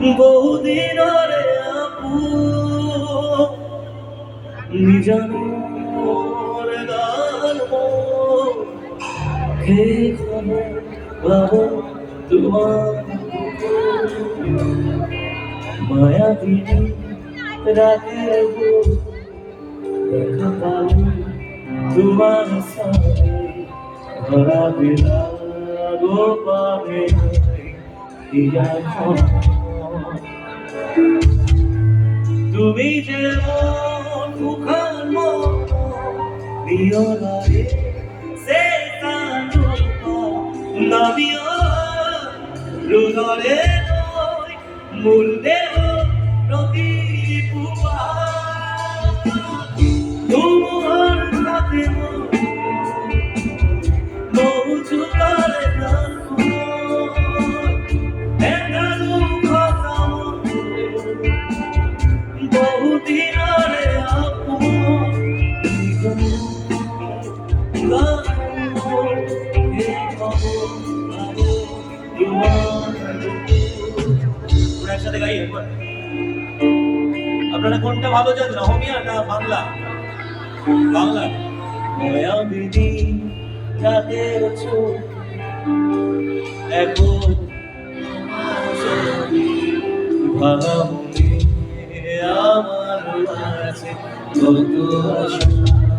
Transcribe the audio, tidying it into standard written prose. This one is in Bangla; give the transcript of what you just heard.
বহুদিনরে আপু নিজানোর গান হে খবর বাবু তোমার মায়াবিনী রাতের দেখা পাবো তোমার সাথে ধরা বেলা গো পাবে তুমি যে মুখান নিয়লারে সে নামিয়া রুদরে মূল দেহ প্রতি তোমার সাথে বহু চুলারে বহুদিনরে আপু একসাথে গাই একবার আপনারা কোনটা ভালো জানেন অহমিয়া না বাংলা বাংলা মায়াবিনী রাতের চোখ এখন ভাবি আমার আছে কত আশা